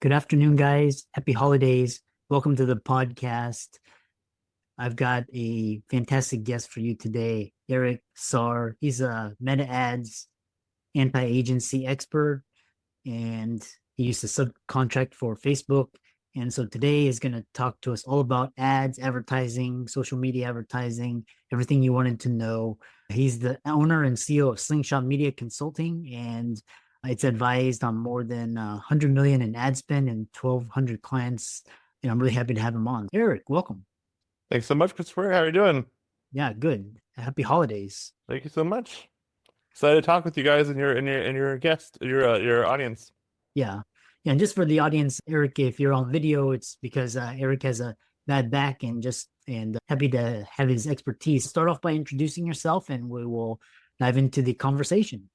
Good afternoon, guys. Happy holidays. Welcome to the podcast. I've got a fantastic guest for you today, Eric Saar. He's a meta ads anti-agency expert, and he used to subcontract for Facebook. And so today is going to talk to us all about ads, advertising, social media advertising, everything you wanted to know. He's the owner and CEO of Slingshot Media Consulting, and it's advised on more than 100 million in ad spend and 1,200 clients. And I'm really happy to have him on. Eric, welcome. Thanks so much, Christopher. How are you doing? Yeah, good. Happy holidays. Thank you so much. Excited to talk with you guys and your guest, your audience. Yeah. Yeah. And just for the audience, Eric, if you're on video, it's because Eric has a bad back and happy to have his expertise. Start off by introducing yourself and we will dive into the conversation.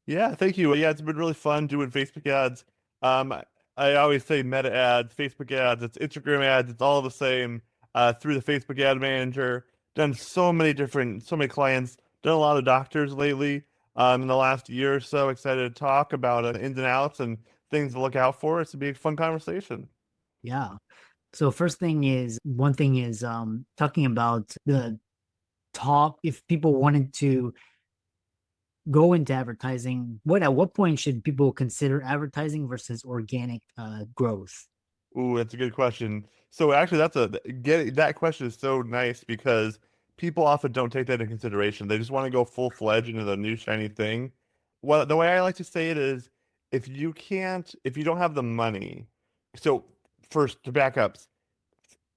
Yeah, thank you. Yeah, it's been really fun doing Facebook ads. Um, I always say meta ads, Facebook ads, it's Instagram ads, it's all the same. Through the Facebook ad manager, done so many clients, done a lot of doctors lately. In the last year or so, excited to talk about ins and outs and things to look out for. It's to be a fun conversation. Yeah. So one thing is talking about the top if people wanted to go into advertising, at what point should people consider advertising versus organic growth? Ooh, that's a good question. So actually, that question is so nice because people often don't take that into consideration. They just want to go full fledged into the new shiny thing. Well, the way I like to say it is, if you don't have the money, so first to back up,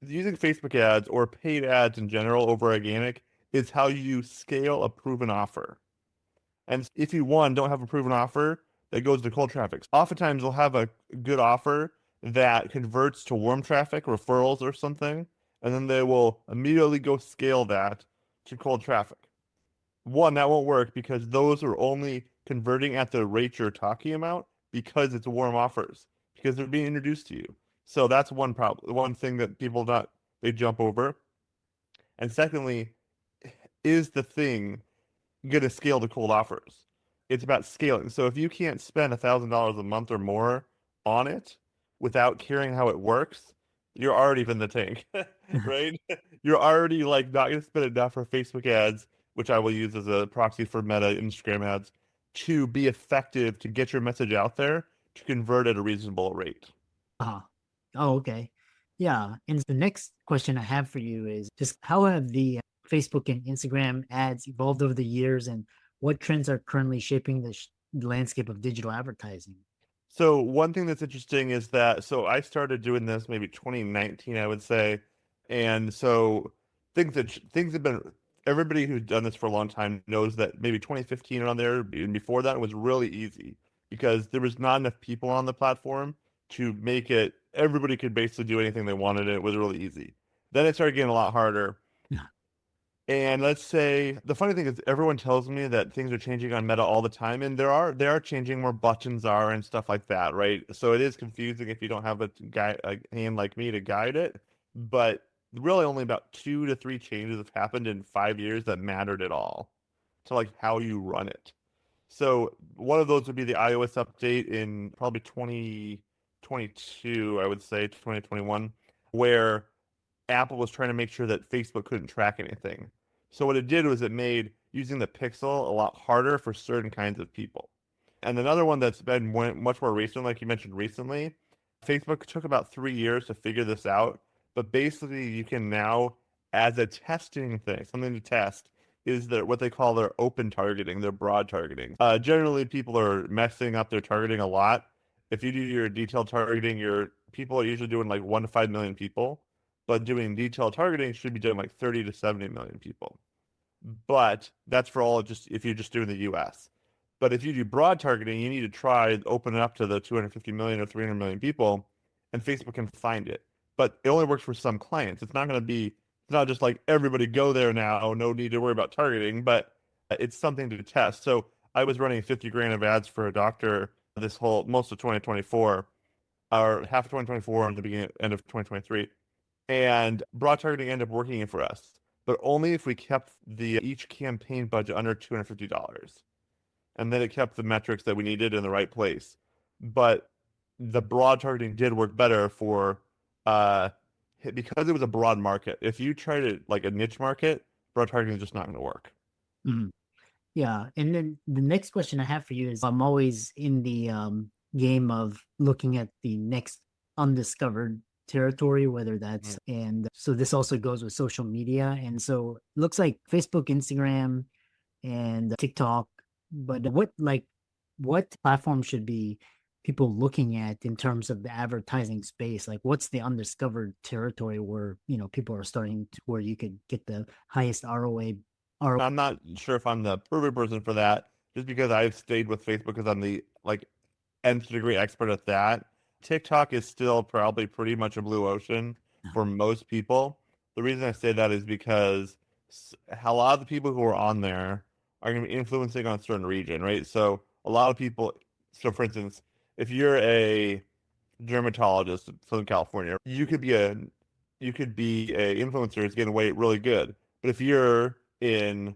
using Facebook ads or paid ads in general over organic is how you scale a proven offer. And if you, one, don't have a proven offer, that goes to cold traffic. Oftentimes, they'll have a good offer that converts to warm traffic, referrals, or something, and then they will immediately go scale that to cold traffic. One, that won't work because those are only converting at the rate you're talking about because it's warm offers, because they're being introduced to you. So that's one problem, one thing that people not they jump over. And secondly, is the thing going to scale to cold offers? It's about scaling. So if you can't spend $1,000 a month or more on it without caring how it works, you're already in the tank, right? You're already like not going to spend enough for Facebook ads, which I will use as a proxy for Meta Instagram ads, to be effective to get your message out there to convert at a reasonable rate. Uh-huh. Oh, okay. Yeah. And the next question I have for you is just how have the Facebook and Instagram ads evolved over the years and what trends are currently shaping the landscape of digital advertising? So one thing that's interesting is that I started doing this maybe 2019, I would say, and so things have been everybody who's done this for a long time knows that maybe 2015 around there and before that was really easy because there was not enough people on the platform to make it everybody could basically do anything they wanted and it was really easy. Then it started getting a lot harder. Yeah. And let's say the funny thing is everyone tells me that things are changing on Meta all the time, and they are changing where buttons are and stuff like that, right? So it is confusing if you don't have a hand like me to guide it. But really only about 2 to 3 changes have happened in 5 years that mattered at all to like how you run it. So one of those would be the iOS update in probably 2022, I would say 2021, where Apple was trying to make sure that Facebook couldn't track anything. So what it did was it made using the Pixel a lot harder for certain kinds of people. And another one that's been much more recent, like you mentioned recently, Facebook took about 3 years to figure this out. But basically, you can now, as a testing thing, something to test, is that what they call their open targeting, their broad targeting. Generally, people are messing up their targeting a lot. If you do your detailed targeting, your people are usually doing like 1 to 5 million people, but doing detailed targeting should be doing like 30 to 70 million people. But that's for all just if you're just doing the US. But if you do broad targeting, you need to try open it up to the 250 million or 300 million people, and Facebook can find it. But it only works for some clients. It's not going to be, it's not just like everybody go there now, no need to worry about targeting, but it's something to test. So I was running 50 grand of ads for a doctor this whole, most of 2024, or half of 2024 and the end of 2023. And broad targeting ended up working for us, but only if we kept the each campaign budget under $250. And then it kept the metrics that we needed in the right place. But the broad targeting did work better for uh because it was a broad market. If you try to like a niche market, broad targeting is just not going to work. Mhm. Yeah, and then the next question I have for you is I'm always in the game of looking at the next undiscovered territory, whether Mm. that's and so this also goes with social media. And so it looks like Facebook, Instagram, and TikTok, but what platform should be people looking at in terms of the advertising space? Like what's the undiscovered territory where, people are starting to, where you could get the highest ROA. I'm not sure if I'm the perfect person for that, just because I've stayed with Facebook because I'm the like nth degree expert at that. TikTok is still probably pretty much a blue ocean for most people. The reason I say that is because a lot of the people who are on there are going to be influencing on a certain region, right? So a lot of people, so for instance, if you're a dermatologist in Southern California, you could be a influencer who's getting away really good. But if you're in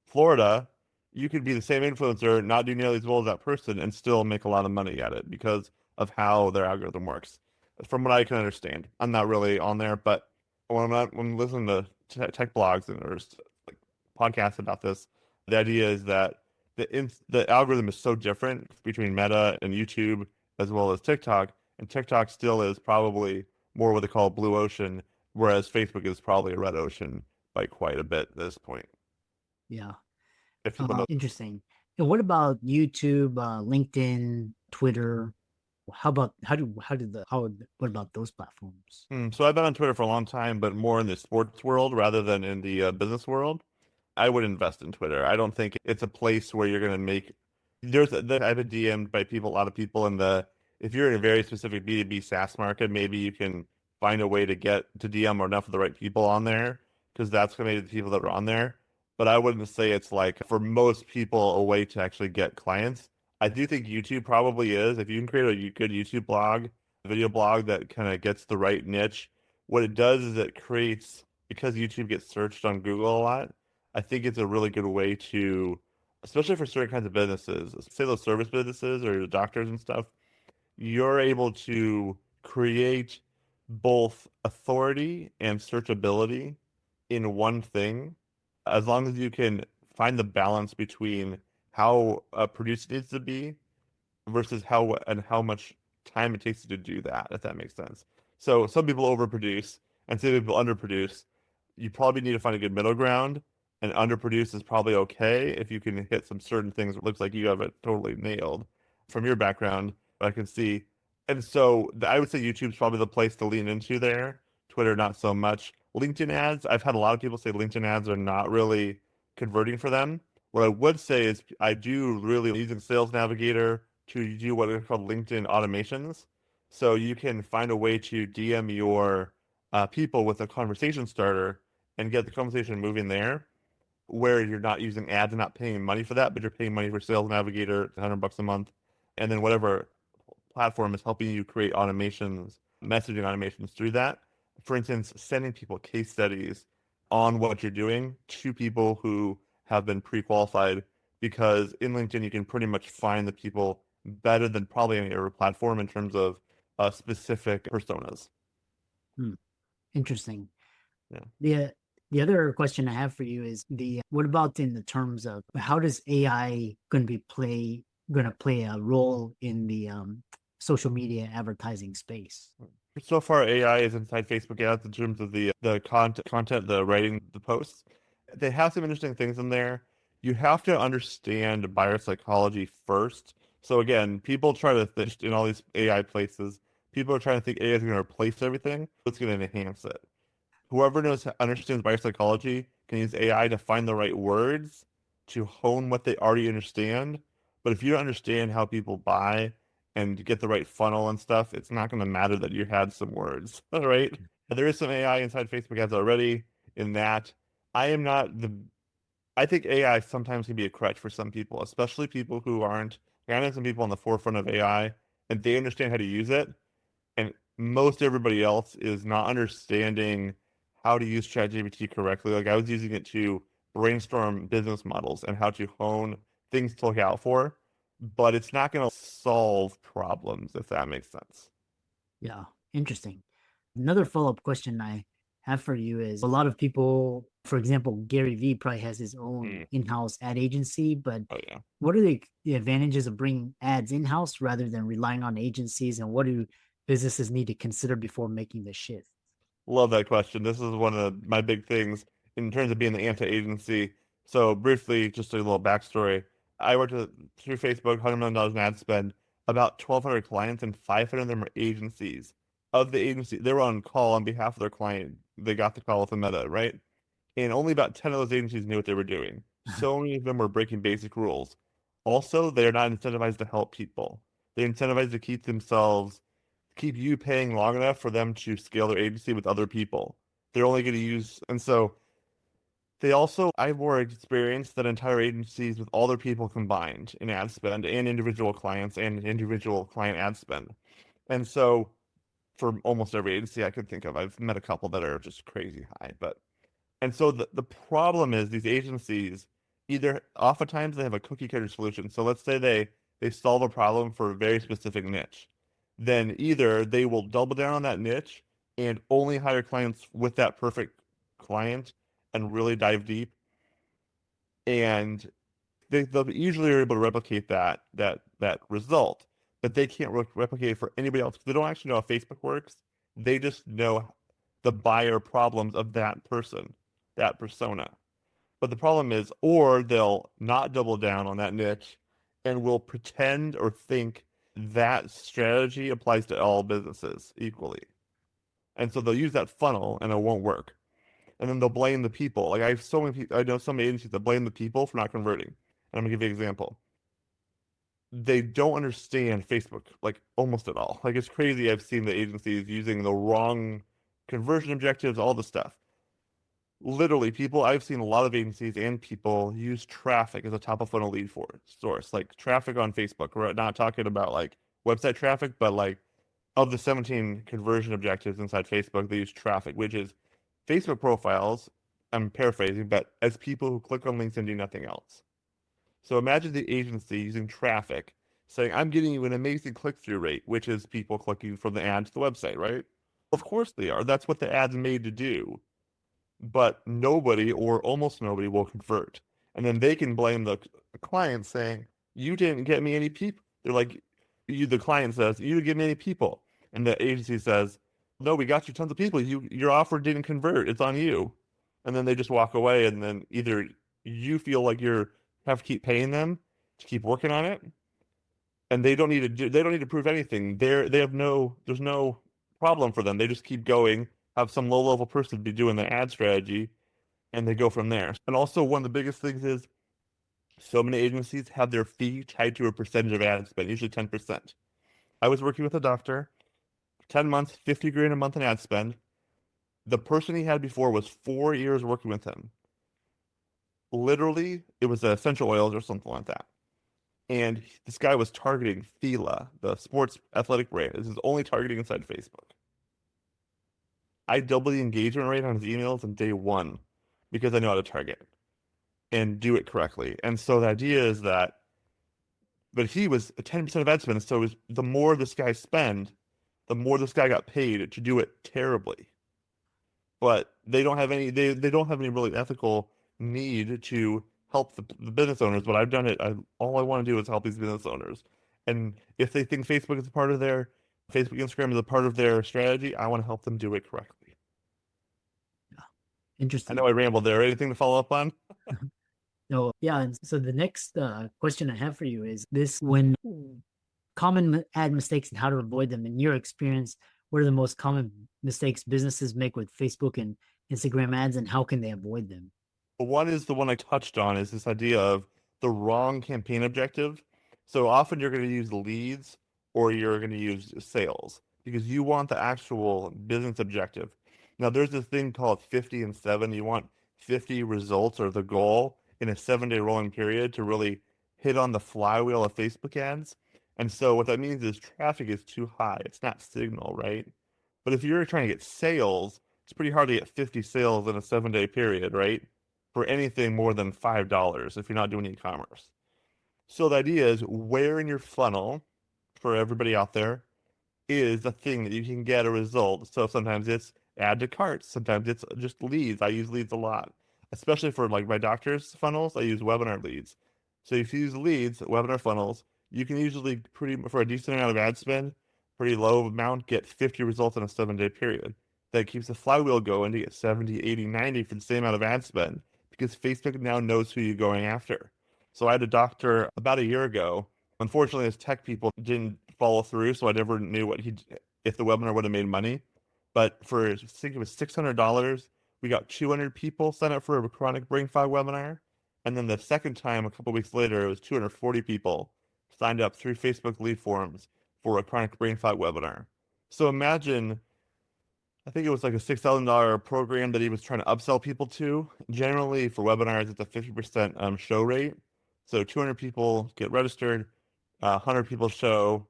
Florida, you could be the same influencer, not do nearly as well as that person, and still make a lot of money at it because of how their algorithm works. From what I can understand, I'm not really on there, but when I'm listening to tech blogs and or like podcasts about this, the idea is that the algorithm is so different between Meta and YouTube as well as TikTok, and TikTok still is probably more what they call blue ocean, whereas Facebook is probably a red ocean by quite a bit at this point. Yeah. If people know. Interesting. And what about YouTube, LinkedIn, Twitter? What about those platforms? So I've been on Twitter for a long time, but more in the sports world rather than in the business world. I would invest in Twitter. I don't think it's a place where you're going to make. I've been DM'd by people, a lot of people in the. If you're in a very specific B2B SaaS market, maybe you can find a way to get to DM or enough of the right people on there because that's going to be the people that are on there. But I wouldn't say it's like for most people a way to actually get clients. I do think YouTube probably is. If you can create a good YouTube blog, video blog that kind of gets the right niche, what it does is it creates, because YouTube gets searched on Google a lot, I think it's a really good way to, especially for certain kinds of businesses, say those service businesses or the doctors and stuff, you're able to create both authority and searchability in one thing, as long as you can find the balance between how produced it needs to be versus how much time it takes to do that, if that makes sense. So some people overproduce and some people underproduce. You probably need to find a good middle ground, and underproduce is probably okay if you can hit some certain things. It looks like you have it totally nailed from your background. I can see. And so I would say YouTube's probably the place to lean into there. Twitter, not so much. LinkedIn ads, I've had a lot of people say LinkedIn ads are not really converting for them. What I would say is I do really using Sales Navigator to do what are called LinkedIn automations. So you can find a way to DM your people with a conversation starter and get the conversation moving there, where you're not using ads and not paying money for that, but you're paying money for Sales Navigator, $100 a month, and then whatever platform is helping you create automations, messaging automations through that. For instance, sending people case studies on what you're doing to people who have been pre-qualified, because in LinkedIn you can pretty much find the people better than probably any other platform in terms of specific personas. Hmm, interesting. Yeah. The other question I have for you is the what about in the terms of how does AI going to play a role in the social media advertising space? So far, AI is inside Facebook ads in terms of the content, the writing, the posts. They have some interesting things in there. You have to understand buyer psychology first. So again, people try to think in all these AI places, people are trying to think AI is going to replace everything. It's going to enhance it. Whoever understands buyer psychology can use AI to find the right words to hone what they already understand. But if you don't understand how people buy and get the right funnel and stuff, it's not going to matter that you had some words, all right? And there is some AI inside Facebook ads already in that. I am not the. I think AI sometimes can be a crutch for some people, especially people who aren't. I know some people on the forefront of AI and they understand how to use it, and most everybody else is not understanding how to use ChatGPT correctly. Like I was using it to brainstorm business models and how to hone things to look out for, but it's not going to solve problems, if that makes sense. Yeah, interesting. Another follow-up question I have for you is a lot of people, for example, Gary Vee probably has his own Mm. in-house ad agency, but Oh yeah. what are the advantages of bringing ads in-house rather than relying on agencies, and what do businesses need to consider before making the shift? Love that question. This is one of my big things in terms of being the anti-agency. So briefly, just a little backstory. I worked through Facebook, $100 million in ad spend, about 1,200 clients, and 500 of them are agencies. Of the agency, they were on call on behalf of their client. They got the call with the Meta, right? And only about 10 of those agencies knew what they were doing. So many of them were breaking basic rules. Also, they're not incentivized to help people. They're incentivized to keep you paying long enough for them to scale their agency with other people. They're only going to use, and so they also, I have more experience than entire agencies with all their people combined in ad spend and individual clients and individual client ad spend. And so for almost every agency I could think of, I've met a couple that are just crazy high, but and so the problem is these agencies either oftentimes they have a cookie cutter solution. So let's say they solve a problem for a very specific niche. Then either they will double down on that niche and only hire clients with that perfect client and really dive deep. And they'll usually are able to replicate that result, but they can't replicate it for anybody else because they don't actually know how Facebook works. They just know the buyer problems of that person, that persona. But the problem is, or they'll not double down on that niche and will pretend or think that strategy applies to all businesses equally. And so they'll use that funnel and it won't work. And then they'll blame the people. Like I have so many people, I know so many agencies that blame the people for not converting. And I'm gonna give you an example. They don't understand Facebook like almost at all. Like it's crazy. I've seen the agencies using the wrong conversion objectives, all the stuff. Literally, people, I've seen a lot of agencies and people use traffic as a top of funnel lead for source, like traffic on Facebook. We're not talking about like website traffic, but like of the 17 conversion objectives inside Facebook, they use traffic, which is Facebook profiles. I'm paraphrasing, but as people who click on links and do nothing else. So imagine the agency using traffic saying, I'm getting you an amazing click-through rate, which is people clicking from the ad to the website, right? Of course they are. That's what the ad's made to do. But nobody or almost nobody will convert. And then they can blame the client saying, you didn't get me any people. They're like, the client says, you didn't get me any people. And the agency says, no, we got you tons of people. Your offer didn't convert. It's on you. And then they just walk away. And then either you feel like you're have to keep paying them to keep working on it, and they don't need to prove anything. They have no there's no problem for them. They just keep going, have some low level person be doing the ad strategy, and they go from there. And also one of the biggest things is so many agencies have their fee tied to a percentage of ad spend, usually 10%. I was working with a doctor, 10 months, 50 grand a month in ad spend. The person he had before was 4 years working with him. Literally, it was essential oils or something like that. And this guy was targeting Fila, the sports athletic brand. This is only targeting inside Facebook. I doubled the engagement rate on his emails on day one because I know how to target and do it correctly. And so the idea is that, but he was 10% of ad spend. So it was, the more this guy spend, the more this guy got paid to do it terribly. But they don't have any really ethical need to help the business owners. But I've done it. All I want to do is help these business owners. And if they think Facebook is a part of their Facebook, Instagram is a part of their strategy, I want to help them do it correctly. I know Interesting. I rambled there. Anything to follow up on? So yeah, and so the next question I have for you is this: when common ad mistakes and how to avoid them in your experience, what are the most common mistakes businesses make with Facebook and Instagram ads, and how can they avoid them? One is the one I touched on is this idea of the wrong campaign objective. So often you're going to use leads or you're going to use sales because you want the actual business objective. Now there's this thing called 50 and 7. You want 50 results or the goal in a 7-day rolling period to really hit on the flywheel of Facebook ads. And so what that means is traffic is too high. It's not signal, right? But if you're trying to get sales, it's pretty hard to get 50 sales in a 7-day period, right? For anything more than $5 if you're not doing e-commerce. So the idea is where in your funnel for everybody out there is the thing that you can get a result. So sometimes it's add to carts, sometimes it's just leads. I use leads a lot, especially for like my doctor's funnels. I use webinar leads. So if you use leads, webinar funnels, you can usually pretty for a decent amount of ad spend, pretty low amount, get 50 results in a 7 day period. That keeps the flywheel going to get 70, 80, 90 for the same amount of ad spend because Facebook now knows who you're going after. So I had a doctor about a year ago. Unfortunately, his tech people didn't follow through, so I never knew if the webinar would have made money. But for I think it was $600, we got 200 people sign up for a chronic brain fog webinar, and then the second time, a couple weeks later, it was 240 people signed up through Facebook lead forums for a chronic brain fog webinar. So imagine, I think it was like a $6,000 program that he was trying to upsell people to. Generally, for webinars, it's a 50% show rate. So 200 people get registered, 100 people show.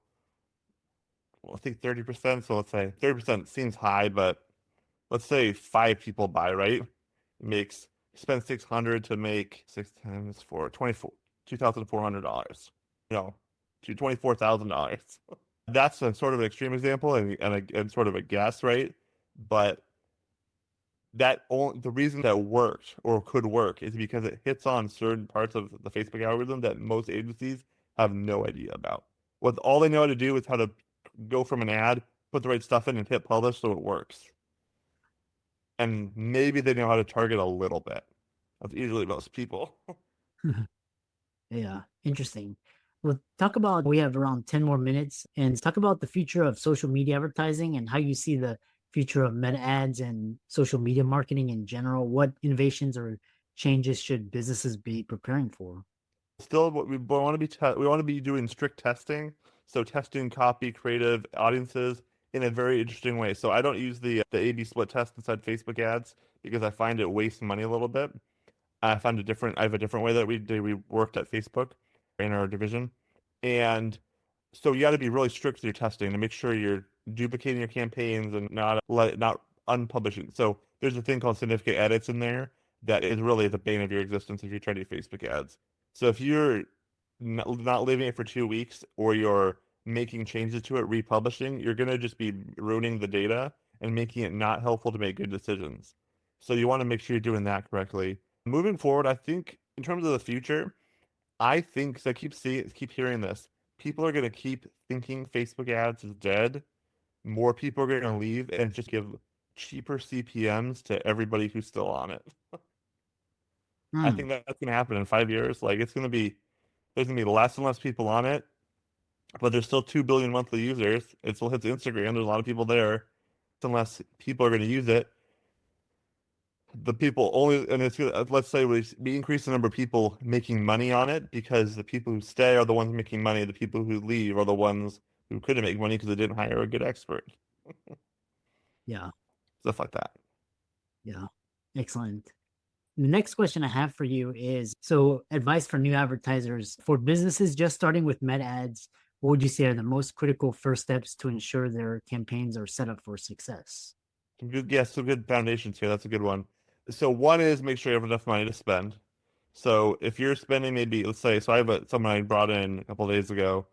Well, I think 30%. So let's say 30% seems high, but let's say 5 people buy, right? It makes spend 600 to make 6 times 4, 24, $2,400. No, to $24,000. That's a sort of an extreme example and sort of a guess, right? But the reason that worked or could work is because it hits on certain parts of the Facebook algorithm that most agencies have no idea about. What all they know how to do is how to go from an ad, put the right stuff in, and hit publish so it works. And maybe they know how to target a little bit. That's usually most people. Yeah, interesting. Well, talk about, we have around 10 more minutes, and talk about the future of social media advertising and how you see the future of meta ads and social media marketing in general. What innovations or changes should businesses be preparing for? Still, what we want to we want to be doing strict testing. So testing copy, creative audiences in a very interesting way. So I don't use the A/B split test inside Facebook ads because I find it wastes money a little bit. I have a different way that we worked at Facebook in our division, and so you got to be really strict with your testing to make sure you're duplicating your campaigns and not unpublishing. So there's a thing called significant edits in there that is really the bane of your existence if you're trying to do Facebook ads. So if you're not leaving it for 2 weeks or you're making changes to it, republishing, you're gonna just be ruining the data and making it not helpful to make good decisions. So you want to make sure you're doing that correctly. Moving forward, I think in terms of the future, I think, because I keep hearing this, people are going to keep thinking Facebook ads is dead. More people are going to leave and just give cheaper CPMs to everybody who's still on it. I Hmm. think that's going to happen in 5 years. Like there's going to be less and less people on it, but there's still 2 billion monthly users. It still hits Instagram. There's a lot of people there. Unless people are going to use it, the people only, and it's gonna, let's say we increase the number of people making money on it because the people who stay are the ones making money. The people who leave are the ones who couldn't make money because they didn't hire a good expert. Yeah, Stuff like that. yeah. Excellent. The next question I have for you is, so advice for new advertisers for businesses just starting with meta ads. What would you say are the most critical first steps to ensure their campaigns are set up for success? Some good foundations here. That's a good one. So one is make sure you have enough money to spend. So if you're spending maybe, let's say, so I have someone I brought in a couple of days ago,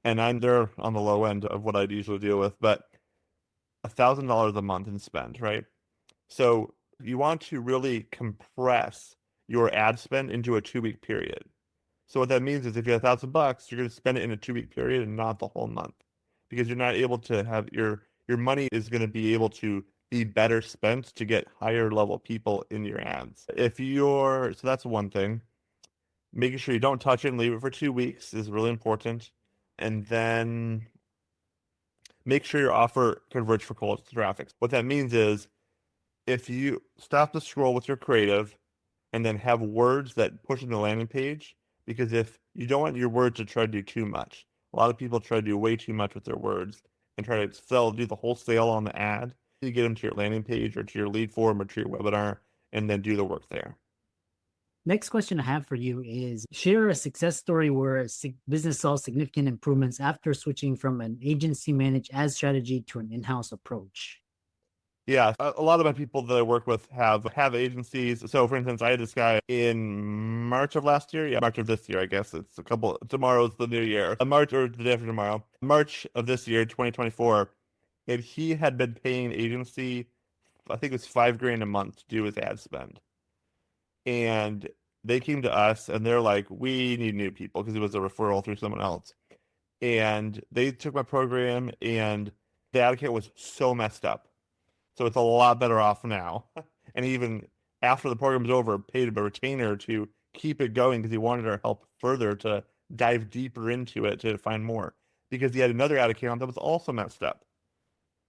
and I'm there on the low end of what I'd usually deal with, but $1,000 a month in spend, right? So you want to really compress your ad spend into a 2 week period. So what that means is if you have $1,000, you're going to spend it in a 2 week period and not the whole month, because you're not able to have your money is going to be able to be better spent to get higher level people in your ads. So that's one thing. Making sure you don't touch it and leave it for 2 weeks is really important. And then make sure your offer converts for cold traffic. What that means is if you stop the scroll with your creative and then have words that push in the landing page, because if you don't want your words to try to do too much, a lot of people try to do way too much with their words and try to do the whole sale on the ad. You get them to your landing page or to your lead form or to your webinar and then do the work there. Next question I have for you is, share a success story where a business saw significant improvements after switching from an agency managed ad strategy to an in-house approach. Yeah, a lot of my people that I work with have agencies. So, for instance, I had this guy in March of last year. Yeah, March of this year, I guess. It's a couple. Tomorrow's the new year. March or the day after tomorrow. March of this year, 2024, and he had been paying agency, I think it was 5 grand a month to do his ad spend. And they came to us and they're like, we need new people because it was a referral through someone else. And they took my program and the ad account was so messed up. So it's a lot better off now. And even after the program was over, paid a retainer to keep it going because he wanted our help further to dive deeper into it to find more. Because he had another ad account that was also messed up.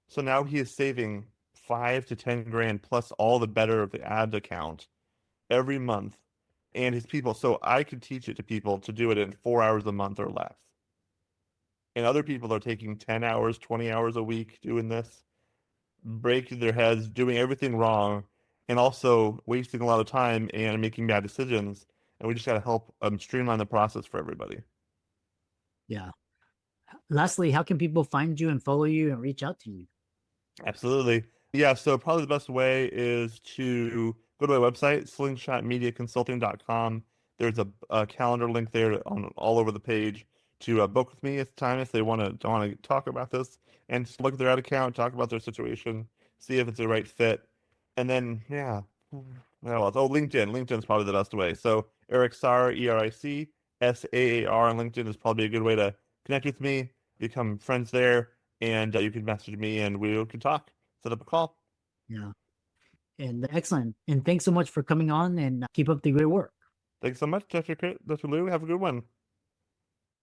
So now he is saving 5 to 10 grand plus all the better of the ad account every month and his people. So I could teach it to people to do it in 4 hours a month or less. And other people are taking 10 hours, 20 hours a week doing this, breaking their heads, doing everything wrong, and also wasting a lot of time and making bad decisions. And we just got to help streamline the process for everybody. Yeah. Lastly, how can people find you and follow you and reach out to you? Absolutely. Yeah, so probably the best way is to go to my website, slingshotmediaconsulting.com. There's a calendar link there on all over the page to book with me at the time if they want to talk about this and just look at their ad account, talk about their situation, see if it's the right fit. And then yeah, what else? Oh, LinkedIn. LinkedIn's probably the best way. So Eric Saar, ERICSAAR on LinkedIn is probably a good way to connect with me, become friends there, and you can message me and we can talk, set up a call. Yeah. And excellent. And thanks so much for coming on and keep up the great work. Thanks so much, Dr. Lou. Have a good one.